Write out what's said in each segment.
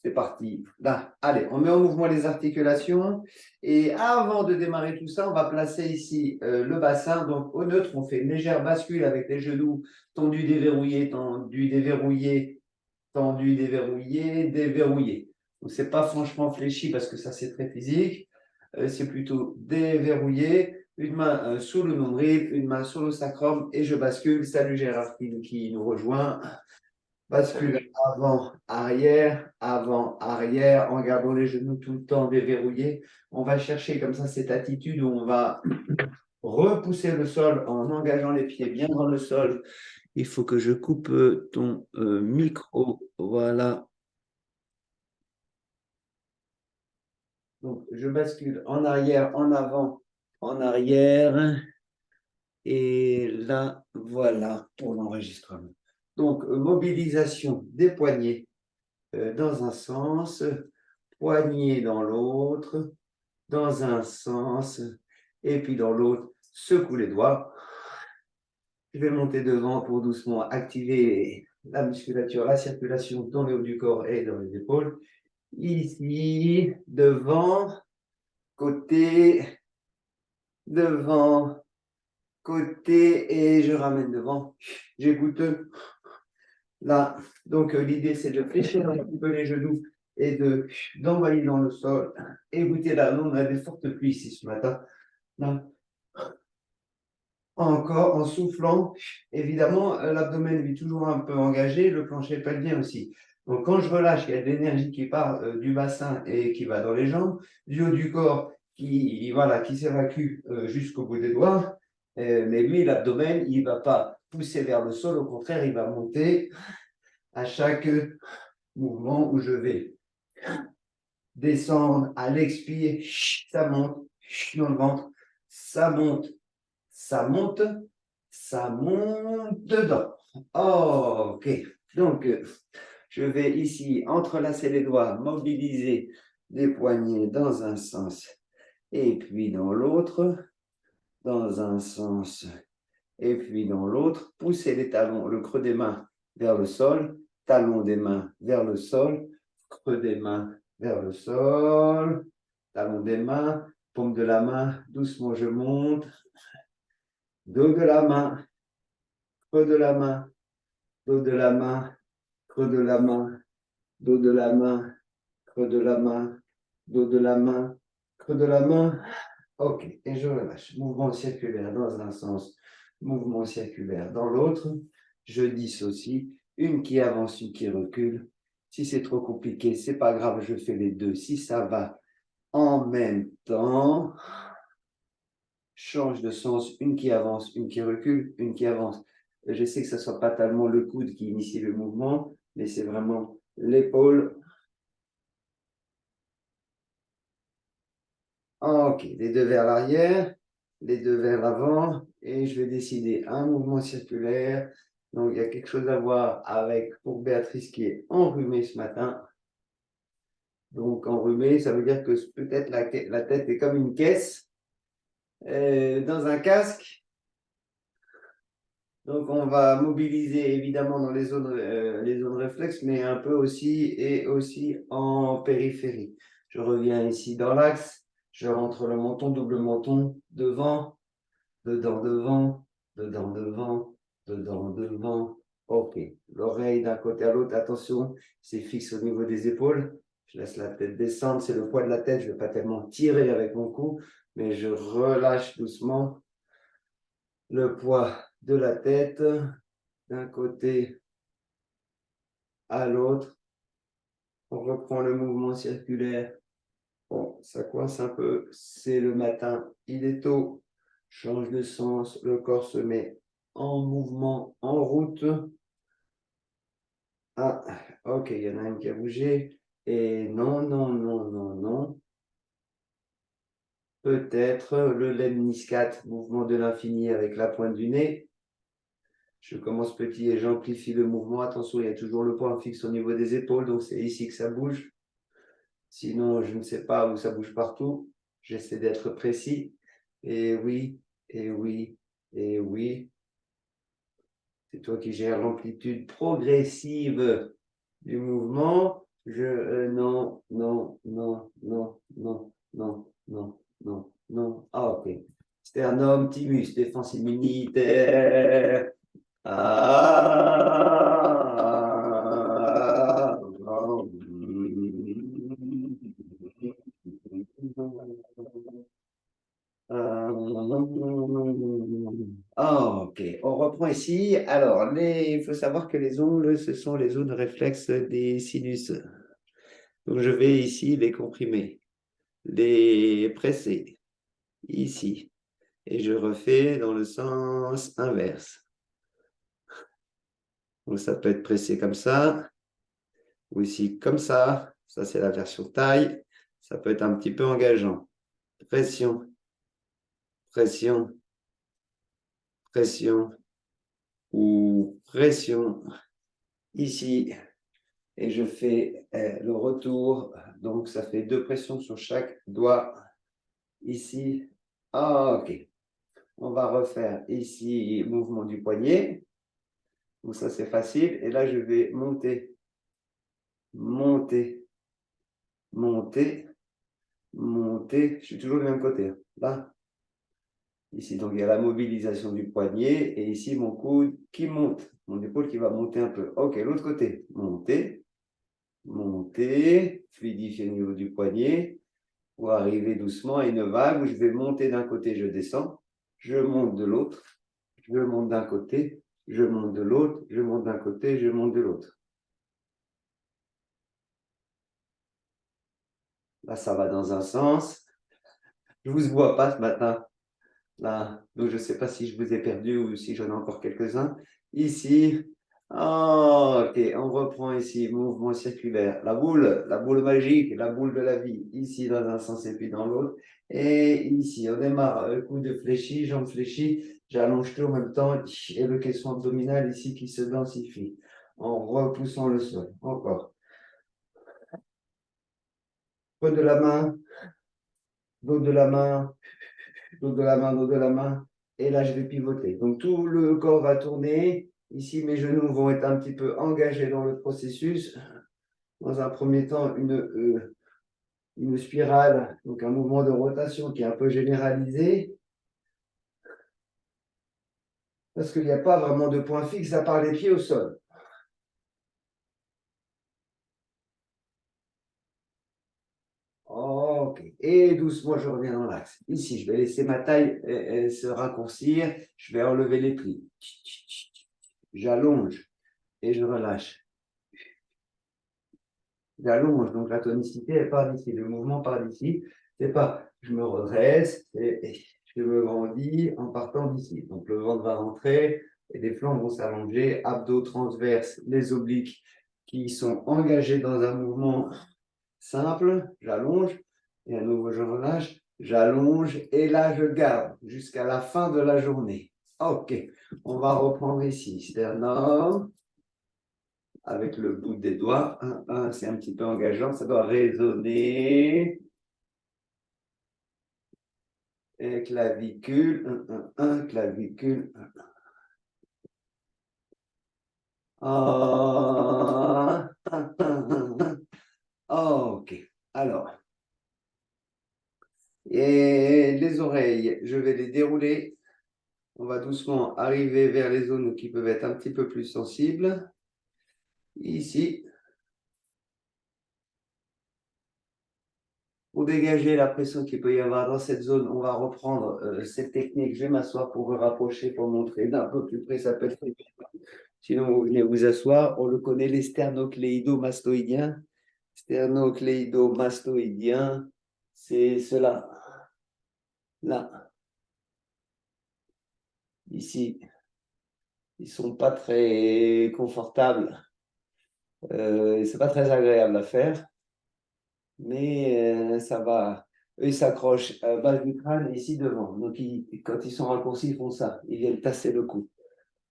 C'est parti. Là, allez, on met en mouvement les articulations. Et avant de démarrer tout ça, on va placer ici le bassin. Donc, au neutre, on fait une légère bascule avec les genoux tendus, déverrouillés, tendus, déverrouillés, tendus, déverrouillés, déverrouillés. Donc, ce n'est pas franchement fléchi parce que ça, c'est très physique. C'est plutôt déverrouillé. Une main sous le nombril, une main sur le sacrum et je bascule. Salut Gérard qui nous rejoint. Bascule avant, arrière, en gardant les genoux tout le temps déverrouillés. On va chercher comme ça cette attitude où on va repousser le sol en engageant les pieds bien dans le sol. Il faut que je coupe ton micro. Voilà. Donc, je bascule en arrière, en avant, en arrière. Et là, voilà pour l'enregistrement. Donc, mobilisation des poignets dans un sens, poignet dans l'autre, dans un sens, et puis dans l'autre, secoue les doigts. Je vais monter devant pour doucement activer la musculature, la circulation dans le haut du corps et dans les épaules. Ici, devant, côté, devant, côté, et je ramène devant. J'écoute là. Donc, l'idée, c'est de fléchir un petit peu les genoux et d'envoyer dans le sol. Écoutez, là, nous, on a des fortes pluies ici ce matin. Là. Encore en soufflant. Évidemment, l'abdomen est toujours un peu engagé, le plancher pelvien aussi. Donc, quand je relâche, il y a de l'énergie qui part du bassin et qui va dans les jambes, du haut du corps qui s'évacue jusqu'au bout des doigts. Mais lui, l'abdomen, il ne va pas pousser vers le sol, au contraire, il va monter à chaque mouvement où je vais descendre à l'expire, ça monte dans le ventre, ça monte, ça monte, ça monte dedans. Oh, ok. Donc, je vais ici entrelacer les doigts, mobiliser les poignets dans un sens et puis dans l'autre, dans un sens et puis dans l'autre, pousser les talons, le creux des mains vers le sol, talons des mains vers le sol, creux des mains vers le sol, talons des mains, paume de la main, doucement je monte, dos de la main, creux de la main, dos de la main, creux de la main, dos de la main, creux de la main, dos de la main, creux de la main. Ok, et je relâche. Mouvement circulaire dans un sens, mouvement circulaire dans l'autre. Je dissocie. Une qui avance, une qui recule. Si c'est trop compliqué, c'est pas grave, je fais les deux. Si ça va en même temps, change de sens. Une qui avance, une qui recule, une qui avance. Je sais que ce ne soit pas tellement le coude qui initie le mouvement, mais c'est vraiment l'épaule. Ok, les deux vers l'arrière, les deux vers l'avant, et je vais décider un mouvement circulaire. Donc, il y a quelque chose à voir avec, pour Béatrice qui est enrhumée ce matin. Donc, enrhumée, ça veut dire que peut-être la tête est comme une caisse dans un casque. Donc, on va mobiliser évidemment dans les zones réflexes, mais un peu aussi et aussi en périphérie. Je reviens ici dans l'axe, je rentre le menton, double menton, devant, dedans, devant, dedans, devant, dedans, devant. Ok, l'oreille d'un côté à l'autre, attention, c'est fixe au niveau des épaules. Je laisse la tête descendre, c'est le poids de la tête, je ne vais pas tellement tirer avec mon cou, mais je relâche doucement le poids de la tête d'un côté à l'autre. On reprend le mouvement circulaire. Bon, ça coince un peu, c'est le matin, il est tôt, change de sens, le corps se met en mouvement, en route. Ah, ok, il y en a une qui a bougé. Et non, non, non, non, non. Peut-être le lemniscate, mouvement de l'infini avec la pointe du nez. Je commence petit et j'amplifie le mouvement. Attention, il y a toujours le point fixe au niveau des épaules, donc c'est ici que ça bouge. Sinon, je ne sais pas où ça bouge partout. J'essaie d'être précis. Et oui, et oui, et oui. C'est toi qui gères l'amplitude progressive du mouvement. Non, non, non, non, non, non, non, non, non. Ah, ok. Sternum, thymus, défense immunitaire. Ah. Ah, ok, on reprend ici. Alors, il faut savoir que les ongles, ce sont les zones réflexes des sinus. Donc, je vais ici les comprimer, les presser, ici. Et je refais dans le sens inverse. Donc, ça peut être pressé comme ça, ou ici comme ça. Ça, c'est la version taille. Ça peut être un petit peu engageant. Pression, pression, pression, ou pression ici. Et je fais le retour. Donc, ça fait 2 pressions sur chaque doigt ici. Ah, ok. On va refaire ici, mouvement du poignet. Donc, ça, c'est facile. Et là, je vais monter, monter, monter, monter. Je suis toujours du même côté. Là, ici, donc, il y a la mobilisation du poignet. Et ici, mon coude qui monte. Mon épaule qui va monter un peu. Ok, l'autre côté. Monter, monter. Fluidifier au niveau du poignet. Pour arriver doucement à une vague où je vais monter d'un côté, je descends. Je monte de l'autre. Je monte d'un côté. Je monte de l'autre. Je monte d'un côté. Je monte de l'autre. Là, ça va dans un sens. Je ne vous vois pas ce matin. Là, donc je ne sais pas si je vous ai perdu ou si j'en ai encore quelques-uns. Ici. Oh, ok, on reprend ici, mouvement circulaire. La boule magique, la boule de la vie. Ici dans un sens et puis dans l'autre. Et ici, on démarre. Coude fléchi, jambes fléchies. J'allonge tout en même temps. Et le caisson abdominal ici qui se densifie. En repoussant le sol. Encore. Coude de la main, dos de la main, dos de la main, dos de la main. Et là, je vais pivoter. Donc, tout le corps va tourner. Ici, mes genoux vont être un petit peu engagés dans le processus. Dans un premier temps, une spirale, donc un mouvement de rotation qui est un peu généralisé. Parce qu'il n'y a pas vraiment de point fixe à part les pieds au sol. Ok. Et doucement, je reviens dans l'axe. Ici, je vais laisser ma taille se raccourcir. Je vais enlever les plis. J'allonge et je relâche. J'allonge, donc la tonicité, elle part d'ici. Le mouvement part d'ici. C'est pas je me redresse et je me grandis en partant d'ici. Donc le ventre va rentrer et les flancs vont s'allonger. Abdos transverses, les obliques qui sont engagés dans un mouvement simple. J'allonge et à nouveau je relâche. J'allonge et là je garde jusqu'à la fin de la journée. Ok, on va reprendre ici. Sternum avec le bout des doigts. C'est un petit peu engageant, ça doit résonner. Et clavicule, clavicule. Ah, ok. Alors, et les oreilles, je vais les dérouler. On va doucement arriver vers les zones qui peuvent être un petit peu plus sensibles. Ici, pour dégager la pression qu'il peut y avoir dans cette zone, on va reprendre cette technique. Je vais m'asseoir pour vous rapprocher, pour montrer d'un peu plus près. Ça peut être. Sinon, vous venez vous asseoir. On le connaît, les sternocléido-mastoïdiens. Sternocléido-mastoïdiens, c'est cela. Là, ici. Ils ne sont pas très confortables. C'est pas très agréable à faire. Mais ça va. Eux, ils s'accrochent à la base du crâne ici devant. Donc, quand ils sont raccourcis, ils font ça. Ils viennent tasser le cou.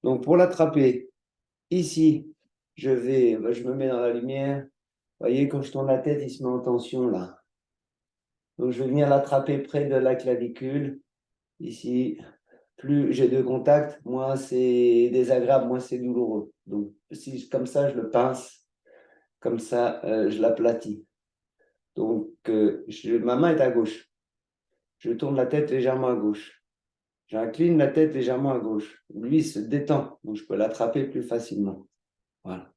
Donc, pour l'attraper, ici, je me mets dans la lumière. Vous voyez, quand je tourne la tête, il se met en tension là. Donc, je vais venir l'attraper près de la clavicule. Ici, plus j'ai de contact, moins c'est désagréable, moins c'est douloureux. Donc, si comme ça, je le pince Comme ça, je l'aplatis. Donc, ma main est à gauche. Je tourne la tête légèrement à gauche. J'incline la tête légèrement à gauche. Lui se détend, donc je peux l'attraper plus facilement. Voilà.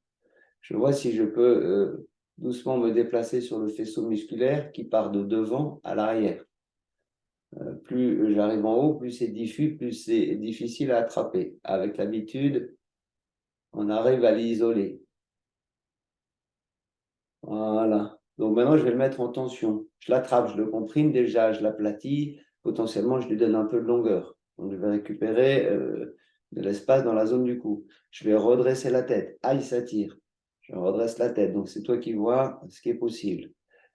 Je vois si je peux doucement me déplacer sur le faisceau musculaire qui part de devant à l'arrière. Plus j'arrive en haut, plus c'est diffus, plus c'est difficile à attraper. Avec l'habitude, on arrive à l'isoler. Voilà. Donc maintenant, je vais le mettre en tension. Je l'attrape, je le comprime déjà, je l'aplatis. Potentiellement, je lui donne un peu de longueur. Donc, je vais récupérer de l'espace dans la zone du cou. Je vais redresser la tête. Ah, il s'attire. Je redresse la tête. Donc, c'est toi qui vois ce qui est possible.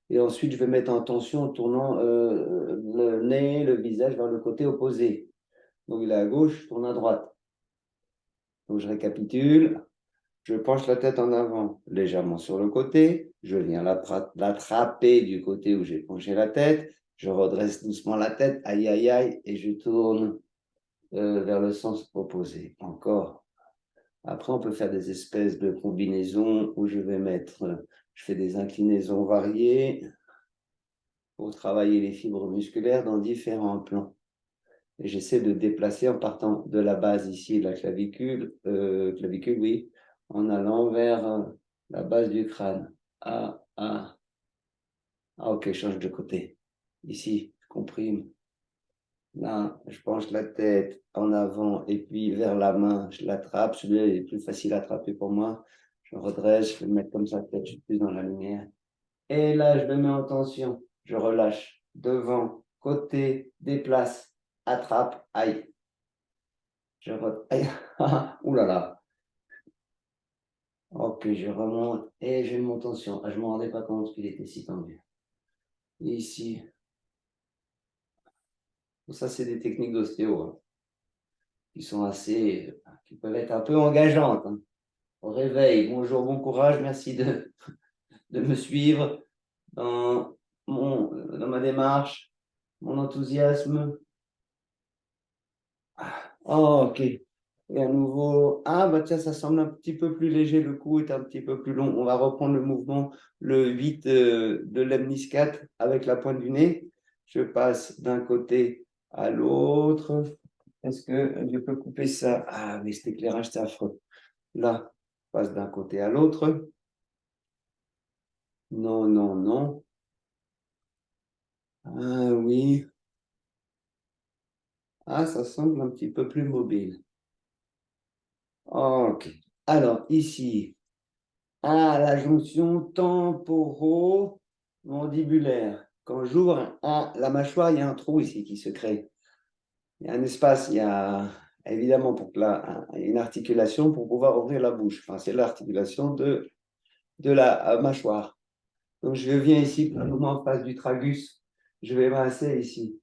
Et ensuite, je vais mettre en tension en tournant le nez, le visage vers le côté opposé. Donc, il est à gauche, je tourne à droite. Donc, je récapitule. Je penche la tête en avant, légèrement sur le côté. Je viens l'attraper du côté où j'ai penché la tête. Je redresse doucement la tête, aïe, aïe, aïe, et je tourne vers le sens opposé. Encore. Après, on peut faire des espèces de combinaisons où je fais des inclinaisons variées pour travailler les fibres musculaires dans différents plans. Et j'essaie de déplacer en partant de la base ici, la clavicule, oui, en allant vers la base du crâne. Ok, je change de côté. Ici, je comprime. Là, je penche la tête en avant et puis vers la main, je l'attrape. Celui-là est plus facile à attraper pour moi. Je redresse, je vais me mettre comme ça, peut-être je suis plus dans la lumière. Et là, je me mets en tension. Je relâche. Devant, côté, déplace, attrape, aïe. Aïe. Ouh là là. Ok, je remonte et j'ai mon tension. Je ne me rendais pas compte qu'il était si tendu. Ici. Ça, c'est des techniques d'ostéo hein, qui peuvent être un peu engageantes. Hein. Au réveil, bonjour, bon courage, merci de me suivre dans ma démarche, mon enthousiasme. Ok. Et à nouveau, bah tiens, ça semble un petit peu plus léger, le cou est un petit peu plus long. On va reprendre le mouvement, le 8 de l'Emniscat avec la pointe du nez. Je passe d'un côté à l'autre. Est-ce que je peux couper ça? Ah, mais cet éclairage, c'est affreux. Là, je passe d'un côté à l'autre. Non, non, non. Ah oui. Ah, ça semble un petit peu plus mobile. Ok. Alors, ici, la jonction temporomandibulaire. Quand j'ouvre la mâchoire, il y a un trou ici qui se crée. Il y a un espace, il y a évidemment une articulation pour pouvoir ouvrir la bouche. Enfin, c'est l'articulation de la mâchoire. Donc, je viens ici, plus ou moins en face du tragus. Je vais masser ici.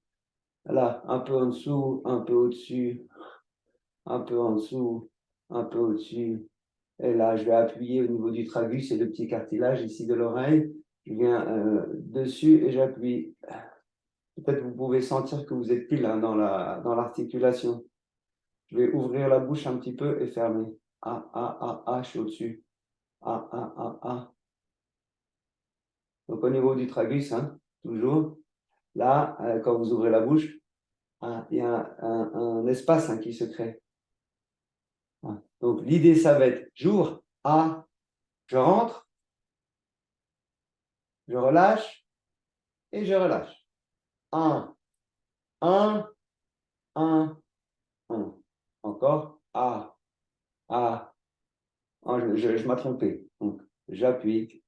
Là, un peu en dessous, un peu au-dessus, un peu en dessous, un peu au-dessus. Et là, je vais appuyer au niveau du tragus et le petit cartilage ici de l'oreille. Je viens dessus et j'appuie. Peut-être vous pouvez sentir que vous êtes pile hein, dans l'articulation. Je vais ouvrir la bouche un petit peu et fermer. Je suis au-dessus. Donc au niveau du tragus, hein, toujours. Là, quand vous ouvrez la bouche, il y a un espace hein, qui se crée. Donc l'idée, ça va être, j'ouvre, je rentre, je relâche et je relâche. 1, 1, 1, 1. Encore, je m'ai trompé. Donc j'appuie.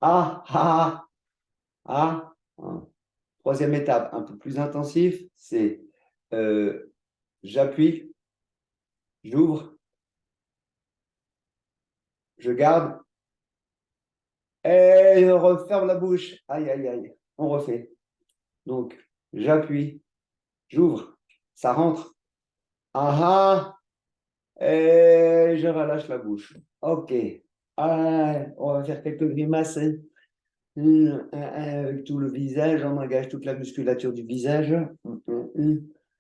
Ah, ah, ah. Troisième étape, un peu plus intensif, c'est j'appuie, j'ouvre, je garde et je referme la bouche. Aïe, aïe, aïe. On refait. Donc, j'appuie, j'ouvre, ça rentre. Et je relâche la bouche. Ok. On va faire quelques grimaces avec tout le visage. On engage toute la musculature du visage.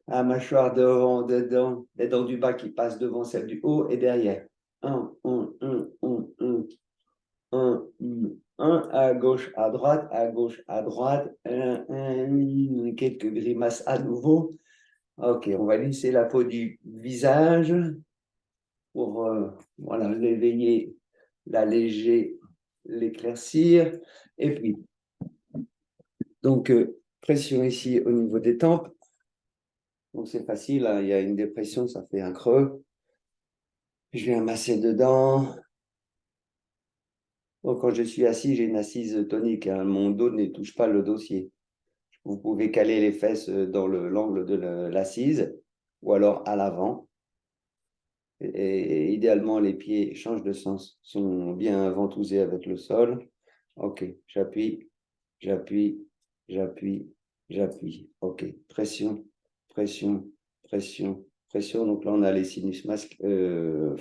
La mâchoire devant, dedans, les dents du bas qui passent devant celle du haut et derrière. 1, 1, 1, 1, 1, 1, Un à gauche, à droite, à gauche, à droite. Quelques grimaces à nouveau. Ok, on va lisser la peau du visage pour voilà, l'éveiller, l'alléger, l'éclaircir. Et puis, donc, pression ici au niveau des tempes. Donc, c'est facile, hein, il y a une dépression, ça fait un creux. Je viens masser dedans. Donc, quand je suis assis, j'ai une assise tonique, hein. Mon dos ne touche pas le dossier. Vous pouvez caler les fesses dans l'angle de l'assise ou alors à l'avant. Et idéalement, les pieds changent de sens, sont bien ventousés avec le sol. Ok, j'appuie, j'appuie, j'appuie, j'appuie. Ok, pression, pression, pression, pression. Donc là, on a les sinus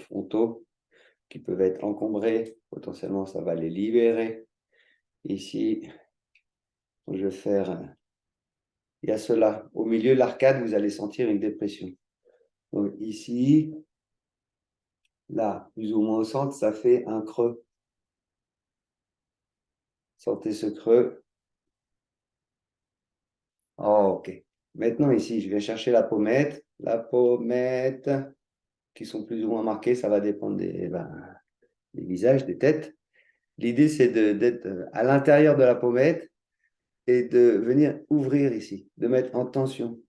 frontaux qui peuvent être encombrés. Potentiellement, ça va les libérer. Ici, je vais faire. Il y a cela. Au milieu de l'arcade, vous allez sentir une dépression. Donc ici, là, plus ou moins au centre, ça fait un creux. Sentez ce creux. Oh, ok. Maintenant, ici, je vais chercher la pommette. La pommette, qui sont plus ou moins marquées, ça va dépendre des visages, des têtes. L'idée, c'est d'être à l'intérieur de la pommette et de venir ouvrir ici, de mettre en tension.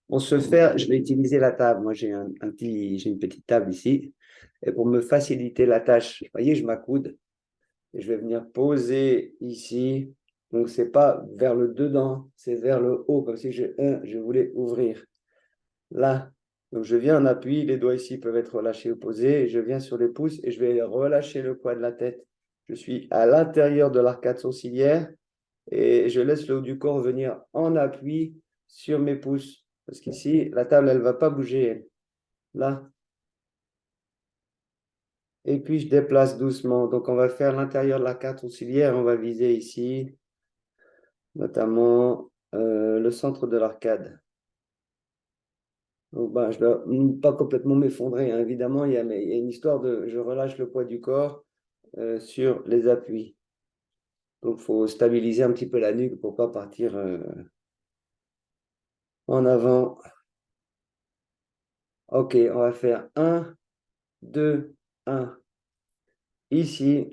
Pour ce faire, je vais utiliser la table. Moi, j'ai une petite table ici. Et pour me faciliter la tâche, vous voyez, je m'accoude et je vais venir poser ici. Donc, ce n'est pas vers le dedans, c'est vers le haut, comme si je voulais ouvrir. Là, donc je viens en appui, les doigts ici peuvent être relâchés ou posés, et je viens sur les pouces et je vais relâcher le poids de la tête. Je suis à l'intérieur de l'arcade sourcilière et je laisse le haut du corps venir en appui sur mes pouces. Parce qu'ici, la table, elle ne va pas bouger. Là. Et puis, je déplace doucement. Donc, on va faire l'intérieur de l'arcade sourcilière. On va viser ici, notamment le centre de l'arcade. Donc, je ne dois pas complètement m'effondrer, hein. Évidemment, il y a une histoire de je relâche le poids du corps sur les appuis. Donc, il faut stabiliser un petit peu la nuque pour ne pas partir en avant. Ok, on va faire 1, 2, 1. Ici.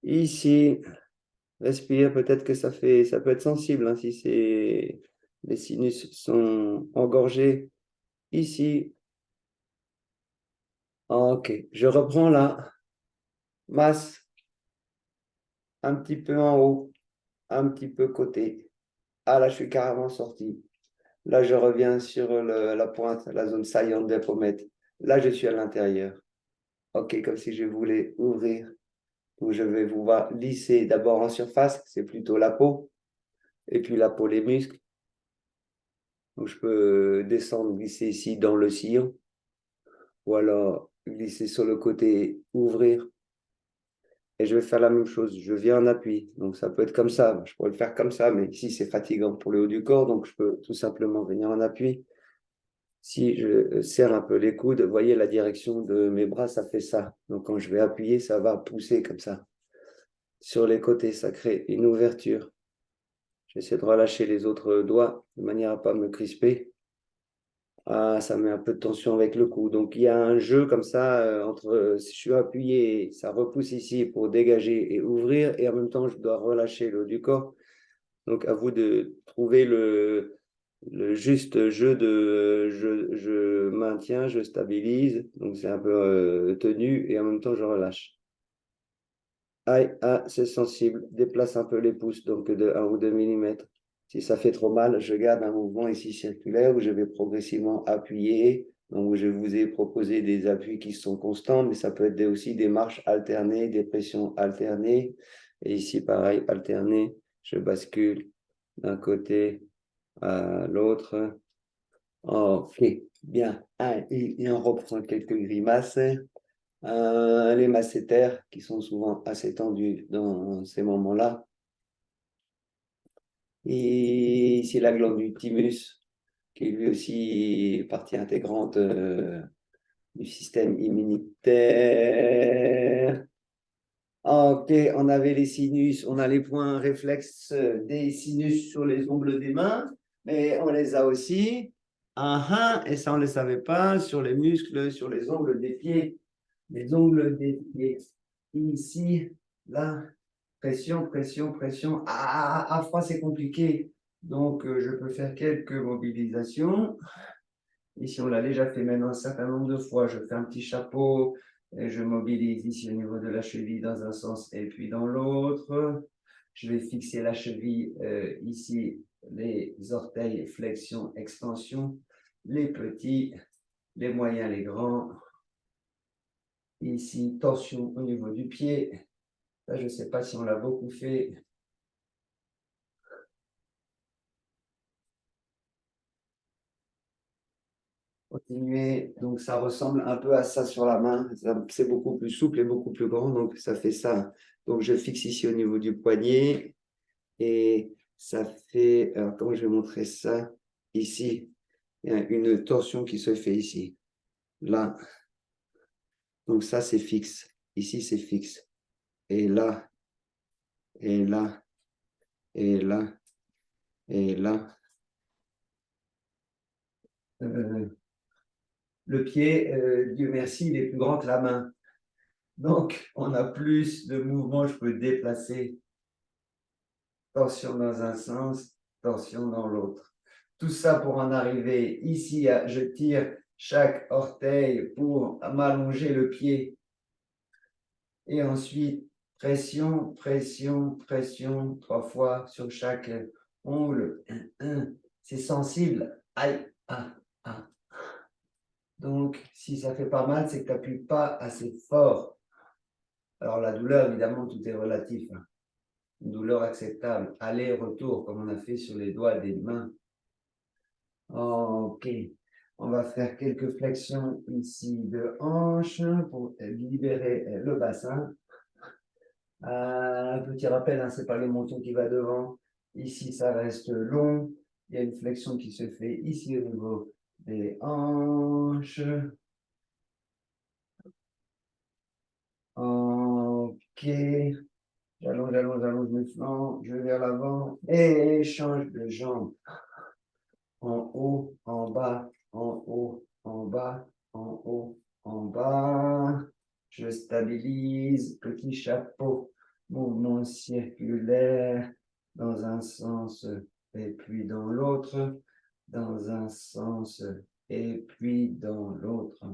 Ici. Respire. Peut-être que ça peut être sensible, hein, si les sinus sont engorgés. Ici. Ok, je reprends là. Masse. Un petit peu en haut. Un petit peu côté. Ah, là, je suis carrément sorti. Là, je reviens sur la pointe, la zone saillante des pommettes. Là, je suis à l'intérieur. OK, comme si je voulais ouvrir. Donc, je vais vous voir lisser d'abord en surface, c'est plutôt la peau. Et puis la peau, les muscles. Donc, je peux descendre, glisser ici dans le sillon. Ou alors glisser sur le côté, ouvrir. Et je vais faire la même chose. Je viens en appui. Donc, ça peut être comme ça. Je pourrais le faire comme ça, mais ici, c'est fatigant pour le haut du corps. Donc, je peux tout simplement venir en appui. Si je serre un peu les coudes, vous voyez la direction de mes bras, ça fait ça. Donc, quand je vais appuyer, ça va pousser comme ça. Sur les côtés, ça crée une ouverture. J'essaie de relâcher les autres doigts de manière à ne pas me crisper. Ah, ça met un peu de tension avec le cou. Donc, il y a un jeu comme ça entre si je suis appuyé, ça repousse ici pour dégager et ouvrir. Et en même temps, je dois relâcher le haut du corps. Donc, à vous de trouver le juste jeu de je maintiens, je stabilise. Donc, c'est un peu tenu et en même temps, je relâche. Aïe, ah, c'est sensible. Déplace un peu les pouces, donc de 1 ou 2 mm. Si ça fait trop mal, je garde un mouvement ici circulaire où je vais progressivement appuyer. Donc, je vous ai proposé des appuis qui sont constants, mais ça peut être aussi des marches alternées, des pressions alternées. Et ici, pareil, alterné. Je bascule d'un côté à l'autre. Ok, bien. Et on reprend quelques grimaces. Les masséters qui sont souvent assez tendus dans ces moments-là. Et c'est la glande du thymus, qui est lui aussi partie intégrante du système immunitaire. Ok, on avait les sinus, on a les points réflexes des sinus sur les ongles des mains, mais on les a aussi. Ah, et ça, on ne le savait pas sur les muscles, sur les ongles des pieds. Les ongles des pieds. Ici, là, pression, pression, pression. À froid, c'est compliqué. Donc, je peux faire quelques mobilisations. Ici, on l'a déjà fait maintenant un certain nombre de fois. Je fais un petit chapeau et je mobilise ici au niveau de la cheville dans un sens et puis dans l'autre. Je vais fixer la cheville ici, les orteils, flexion, extension, les petits, les moyens, les grands. Ici, torsion au niveau du pied. Là, je ne sais pas si on l'a beaucoup fait. Continuez. Donc, ça ressemble un peu à ça sur la main. C'est beaucoup plus souple et beaucoup plus grand. Donc, ça fait ça. Donc, je fixe ici au niveau du poignet. Et ça fait... Alors, comment je vais montrer ça? Ici, il y a une torsion qui se fait ici. Là. Donc, ça, c'est fixe. Ici, c'est fixe. Et là. Et là. Et là. Et là. Le pied, Dieu merci, il est plus grand que la main. Donc, on a plus de mouvements, je peux déplacer. Torsion dans un sens, torsion dans l'autre. Tout ça pour en arriver ici, je tire chaque orteil pour m'allonger le pied. Et ensuite, pression, pression, pression, 3 fois sur chaque ongle. C'est sensible. Aïe, ah, ah. Donc, si ça fait pas mal, c'est que tu n'appuies pas assez fort. Alors, la douleur, évidemment, tout est relatif. Une douleur acceptable. Aller-retour, comme on a fait sur les doigts des mains. Ok. On va faire quelques flexions ici de hanche pour libérer le bassin. Un petit rappel, hein, ce n'est pas le menton qui va devant. Ici, ça reste long. Il y a une flexion qui se fait ici au niveau des hanches. Ok. J'allonge, j'allonge, j'allonge mes flancs. Je vais vers l'avant et change de jambe. En haut, en bas, en haut, en bas, en haut, en bas. Je stabilise, petit chapeau, mouvement circulaire dans un sens et puis dans l'autre, dans un sens et puis dans l'autre.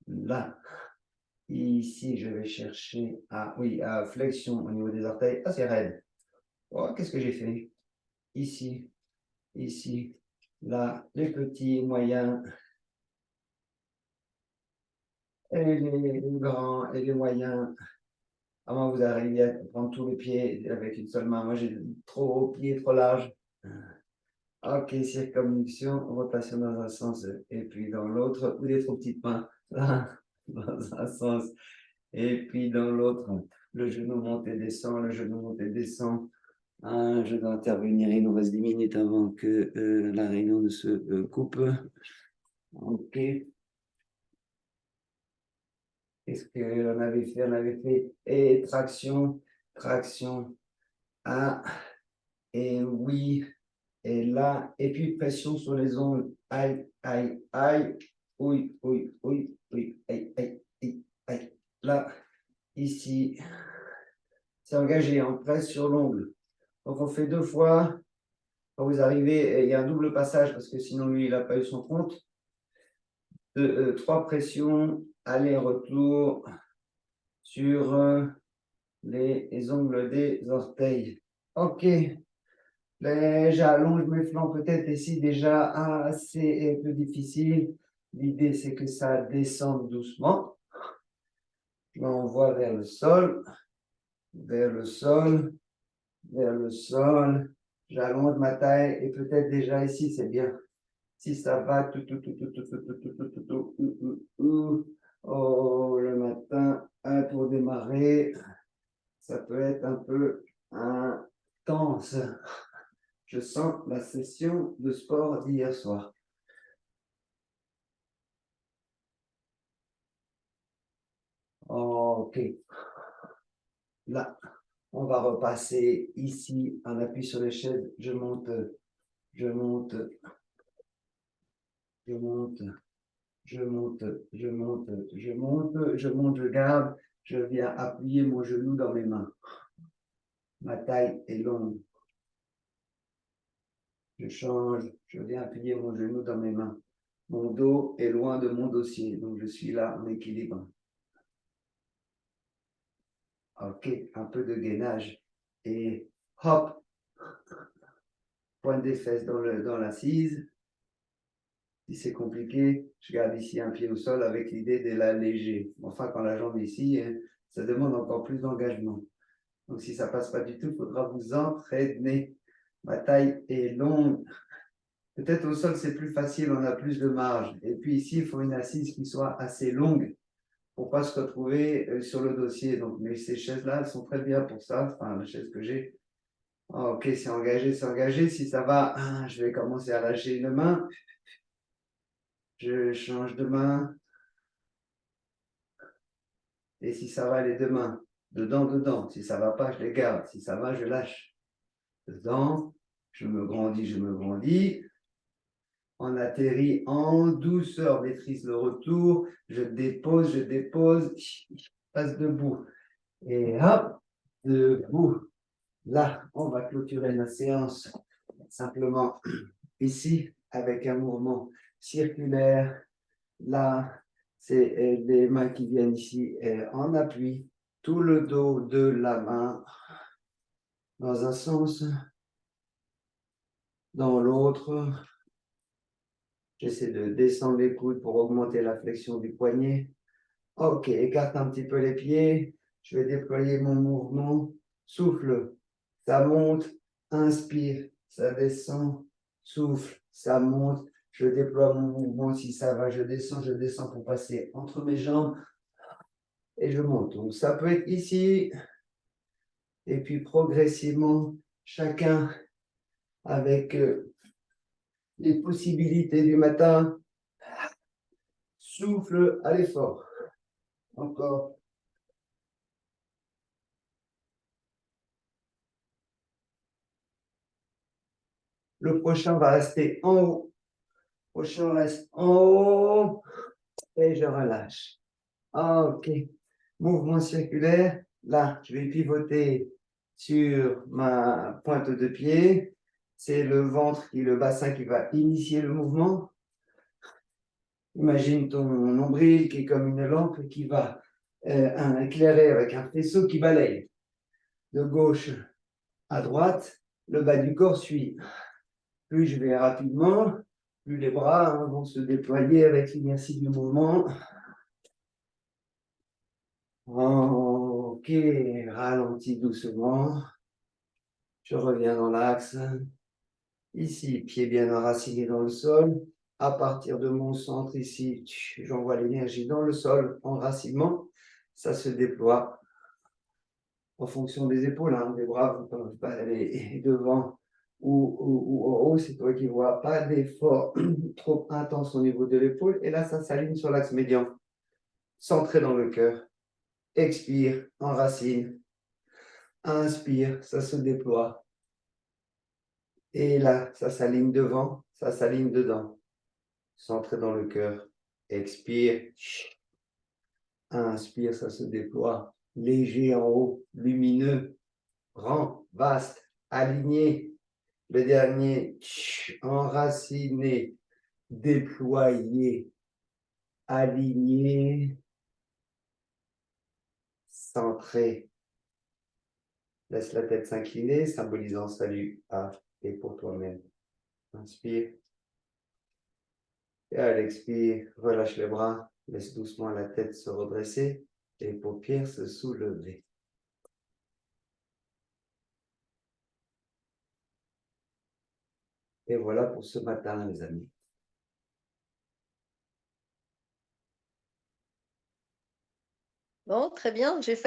Là, ici, je vais chercher à flexion au niveau des orteils. Ah, c'est raide. Oh, qu'est-ce que j'ai fait? Ici, ici, là, les petits, moyens, et les grands et les moyens. À moins que vous arriviez à prendre tous les pieds avec une seule main. Moi, j'ai trop haut pied, trop large. Ok, circonvolution, rotation dans un sens et puis dans l'autre, ou des trop petites mains, là, dans un sens et puis dans l'autre. Le genou monte et descend, le genou monte et descend. Je dois intervenir, il nous reste 10 minutes avant que la réunion ne se coupe. Ok. Qu'est-ce qu'on avait fait? On avait fait et traction, traction, et oui, et là, et puis pression sur les ongles. Aïe, aïe, aïe, oui, oui, oui, oui, aïe, aïe, aïe, aïe. Là, ici, c'est engagé, on presse sur l'ongle. Donc, on fait 2 fois. Quand vous arrivez, il y a un double passage parce que sinon, lui, il n'a pas eu son compte. 3 pressions, aller-retour sur les ongles des orteils. Ok. J'allonge mes flancs peut-être ici déjà assez peu difficile. L'idée, c'est que ça descende doucement. Je m'envoie vers le sol, vers le sol, vers le sol. J'allonge ma taille et peut-être déjà ici, c'est bien. Si ça va, oh, le matin, pour démarrer, ça peut être un peu intense. Je sens la session de sport d'hier soir. Ok. Là, on va repasser ici, on appuie sur les chaises, je monte, je monte, je monte, je monte, je monte, je monte, je monte, je garde, je viens appuyer mon genou dans mes mains. Ma taille est longue. Je change, je viens appuyer mon genou dans mes mains. Mon dos est loin de mon dossier, donc je suis là en équilibre. Ok, un peu de gainage. Et hop, pointe des fesses dans l'assise. Si c'est compliqué, je garde ici un pied au sol avec l'idée de l'alléger. Enfin, quand la jambe est ici, ça demande encore plus d'engagement. Donc, si ça ne passe pas du tout, il faudra vous entraîner. Ma taille est longue. Peut-être au sol, c'est plus facile, on a plus de marge. Et puis ici, il faut une assise qui soit assez longue pour ne pas se retrouver sur le dossier. Donc, mais ces chaises-là, elles sont très bien pour ça. Enfin, la chaise que j'ai. Ok, c'est engagé, c'est engagé. Si ça va, je vais commencer à lâcher une main. Je change de main. Et si ça va, les deux mains. Dedans, dedans. Si ça ne va pas, je les garde. Si ça va, je lâche. Dedans, je me grandis, je me grandis. On atterrit en douceur, maîtrise le retour. Je dépose, passe debout. Et hop, debout. Là, on va clôturer la séance simplement ici avec un mouvement circulaire. Là, c'est les mains qui viennent ici en appui. Tout le dos de la main dans un sens, dans l'autre. J'essaie de descendre les coudes pour augmenter la flexion du poignet. Ok, écarte un petit peu les pieds. Je vais déployer mon mouvement. Souffle, ça monte. Inspire, ça descend. Souffle, ça monte. Je déploie mon mouvement. Si ça va, je descends pour passer entre mes jambes. Et je monte. Donc, ça peut être ici. Et puis, progressivement, chacun avec les possibilités du matin. Souffle à l'effort. Encore. Le prochain va rester en haut. Le prochain reste en haut. Et je relâche. Ok. Mouvement circulaire. Là, je vais pivoter sur ma pointe de pied. C'est le ventre et le bassin qui va initier le mouvement. Imagine ton nombril qui est comme une lampe qui va éclairer avec un faisceau qui balaye de gauche à droite. Le bas du corps suit. Plus je vais rapidement, plus les bras vont se déployer avec l'inertie du mouvement. Ok, ralentis doucement. Je reviens dans l'axe. Ici, pied bien enraciné dans le sol. À partir de mon centre ici, j'envoie l'énergie dans le sol, enracinement. Ça se déploie en fonction des épaules. Les bras ne peuvent pas aller devant ou en haut. C'est toi qui vois. Pas d'effort trop intense au niveau de l'épaule. Et là, ça s'aligne sur l'axe médian. Centré dans le cœur. Expire, enracine. Inspire, ça se déploie. Et là, ça s'aligne devant, ça s'aligne dedans. Centré dans le cœur. Expire. Inspire, ça se déploie. Léger en haut, lumineux, grand, vaste, aligné. Le dernier, enraciné, déployé, aligné, centré. Laisse la tête s'incliner, symbolisant salut à et pour toi-même. Inspire. Et à l'expire, relâche les bras. Laisse doucement la tête se redresser et les paupières se soulever. Et voilà pour ce matin, les amis. Bon, très bien. J'ai